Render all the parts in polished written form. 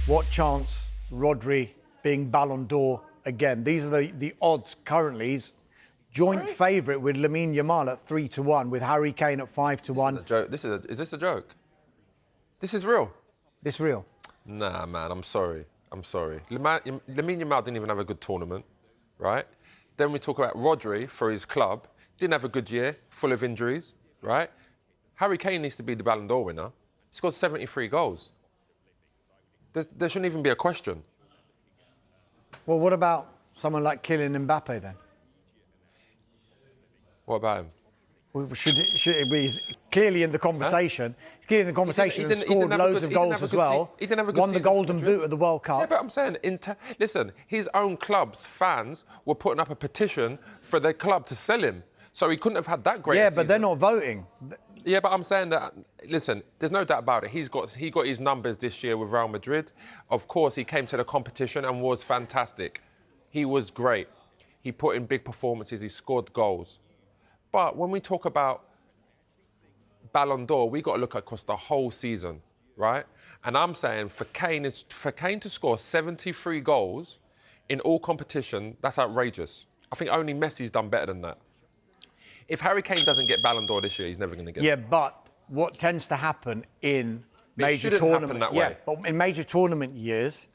What chance Rodri being Ballon d'Or again? These are the odds currently. He's joint favourite with Lamine Yamal at 3-1, with Harry Kane at 5-1. Is this a joke? This is real. This real? Nah, man, I'm sorry. Lamine Yamal didn't even have a good tournament, right? Then we talk about Rodri for his club. Didn't have a good year, full of injuries, right? Harry Kane needs to be the Ballon d'Or winner. He scored 73 goals. There shouldn't even be a question. Well, what about someone like Kylian Mbappe then? What about him? Well, should it be clearly in the conversation? Huh? He's clearly in the conversation and scored loads of goals as well. He didn't have a good Won the Golden Boot at the World Cup. Yeah, but I'm saying, listen, his own club's fans were putting up a petition for their club to sell him. So he couldn't have had that great season. But they're not voting. Yeah, but I'm saying that, listen, there's no doubt about it. He got his numbers this year with Real Madrid. Of course, he came to the competition and was fantastic. He was great. He put in big performances. He scored goals. But when we talk about Ballon d'Or, we got to look across the whole season, right? And I'm saying for Kane to score 73 goals in all competition, that's outrageous. I think only Messi's done better than that. If Harry Kane doesn't get Ballon d'Or this year, he's never going to get it. Yeah, but what tends to happen in major tournament, but in major tournament years,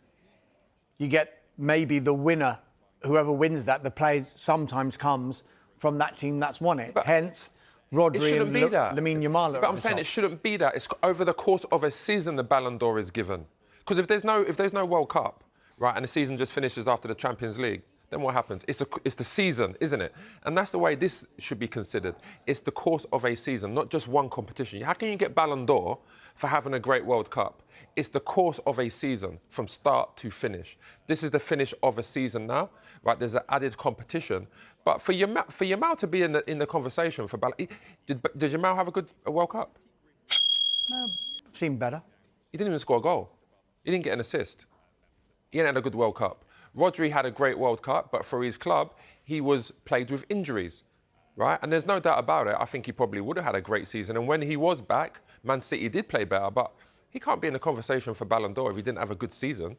you get maybe the winner, whoever wins that, the player sometimes comes from that team that's won it. But hence, Rodri and Lamine Yamal. But I'm saying it shouldn't be that. It's over the course of a season the Ballon d'Or is given. Because if there's no World Cup, right, and the season just finishes after the Champions League, then what happens? It's the season, isn't it? And that's the way this should be considered. It's the course of a season, not just one competition. How can you get Ballon d'Or for having a great World Cup? It's the course of a season, from start to finish. This is the finish of a season now, right? There's an added competition. But for Yamal to be in the conversation for Ballon, did Yamal have a good World Cup? No, seemed better. He didn't even score a goal. He didn't get an assist. He hadn't had a good World Cup. Rodri had a great World Cup, but for his club, he was plagued with injuries, right? And there's no doubt about it. I think he probably would have had a great season. And when he was back, Man City did play better, but he can't be in the conversation for Ballon d'Or if he didn't have a good season.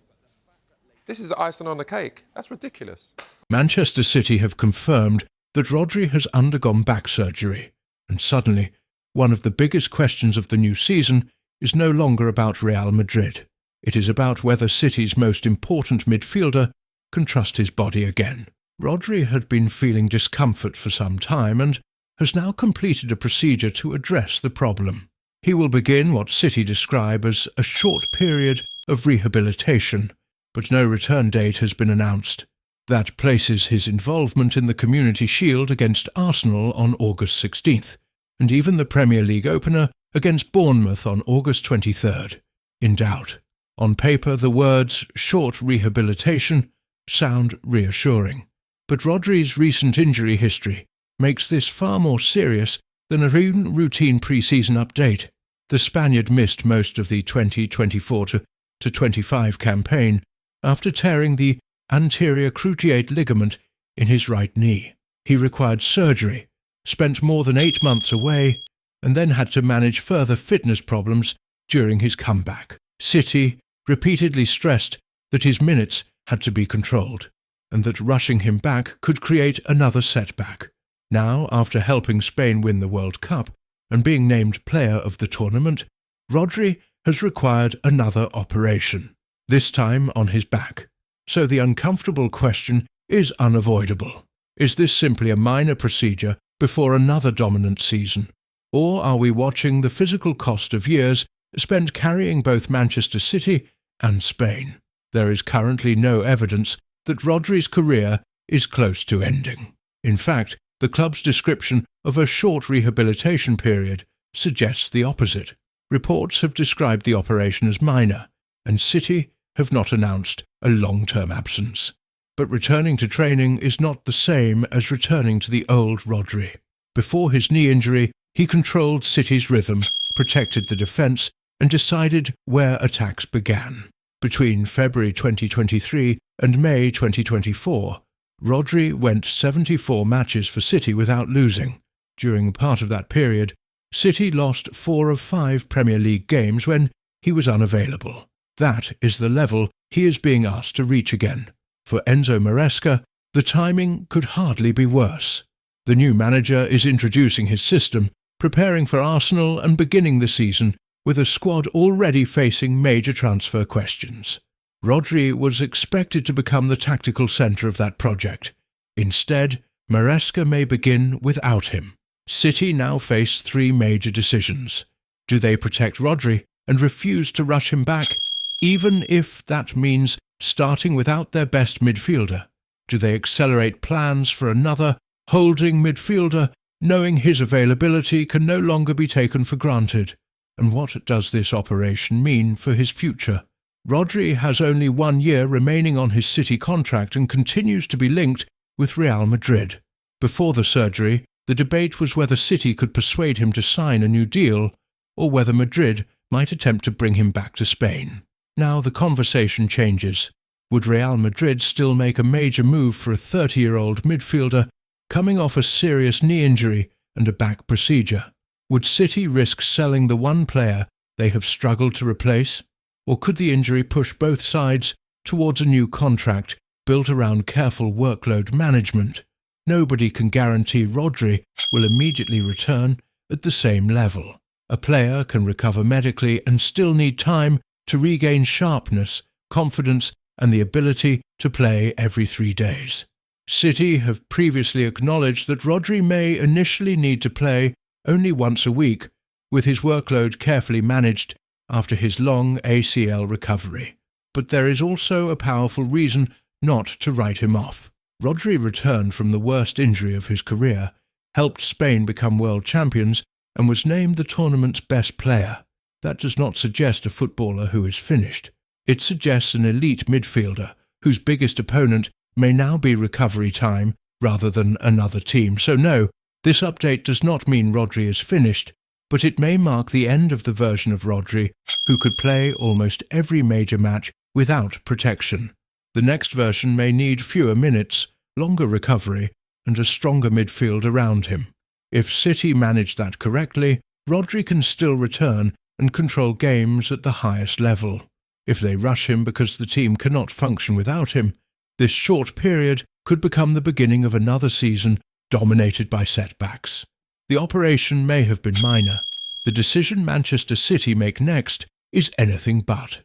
This is icing on the cake. That's ridiculous. Manchester City have confirmed that Rodri has undergone back surgery. And suddenly, one of the biggest questions of the new season is no longer about Real Madrid. It is about whether City's most important midfielder can trust his body again. Rodri had been feeling discomfort for some time and has now completed a procedure to address the problem. He will begin what City describe as a short period of rehabilitation, but no return date has been announced. That places his involvement in the Community Shield against Arsenal on August 16th, and even the Premier League opener against Bournemouth on August 23rd, in doubt. On paper, the words short rehabilitation sound reassuring, but Rodri's recent injury history makes this far more serious than a routine pre-season update. The Spaniard missed most of the 2024-25 campaign after tearing the anterior cruciate ligament in his right knee. He required surgery, spent more than 8 months away, and then had to manage further fitness problems during his comeback. City repeatedly stressed that his minutes had to be controlled, and that rushing him back could create another setback. Now, after helping Spain win the World Cup and being named player of the tournament, Rodri has required another operation, this time on his back. So the uncomfortable question is unavoidable. Is this simply a minor procedure before another dominant season? Or are we watching the physical cost of years spent carrying both Manchester City and Spain? There is currently no evidence that Rodri's career is close to ending. In fact, the club's description of a short rehabilitation period suggests the opposite. Reports have described the operation as minor, and City have not announced a long-term absence. But returning to training is not the same as returning to the old Rodri. Before his knee injury, he controlled City's rhythm, protected the defence, and decided where attacks began. Between February 2023 and May 2024, Rodri went 74 matches for City without losing. During part of that period, City lost 4 of 5 Premier League games when he was unavailable. That is the level he is being asked to reach again. For Enzo Maresca, the timing could hardly be worse. The new manager is introducing his system, preparing for Arsenal and beginning the season with a squad already facing major transfer questions. Rodri was expected to become the tactical centre of that project. Instead, Maresca may begin without him. City now face 3 major decisions. Do they protect Rodri and refuse to rush him back, even if that means starting without their best midfielder? Do they accelerate plans for another holding midfielder, knowing his availability can no longer be taken for granted? And what does this operation mean for his future? Rodri has only 1 year remaining on his City contract and continues to be linked with Real Madrid. Before the surgery, the debate was whether City could persuade him to sign a new deal, or whether Madrid might attempt to bring him back to Spain. Now the conversation changes. Would Real Madrid still make a major move for a 30-year-old midfielder coming off a serious knee injury and a back procedure? Would City risk selling the one player they have struggled to replace? Or could the injury push both sides towards a new contract built around careful workload management? Nobody can guarantee Rodri will immediately return at the same level. A player can recover medically and still need time to regain sharpness, confidence, and the ability to play every 3 days. City have previously acknowledged that Rodri may initially need to play only once a week, with his workload carefully managed after his long ACL recovery. But there is also a powerful reason not to write him off. Rodri returned from the worst injury of his career, helped Spain become world champions, and was named the tournament's best player. That does not suggest a footballer who is finished. It suggests an elite midfielder whose biggest opponent may now be recovery time rather than another team. So no, this update does not mean Rodri is finished, but it may mark the end of the version of Rodri who could play almost every major match without protection. The next version may need fewer minutes, longer recovery, and a stronger midfield around him. If City manage that correctly, Rodri can still return and control games at the highest level. If they rush him because the team cannot function without him, this short period could become the beginning of another season dominated by setbacks. The operation may have been minor. The decision Manchester City make next is anything but.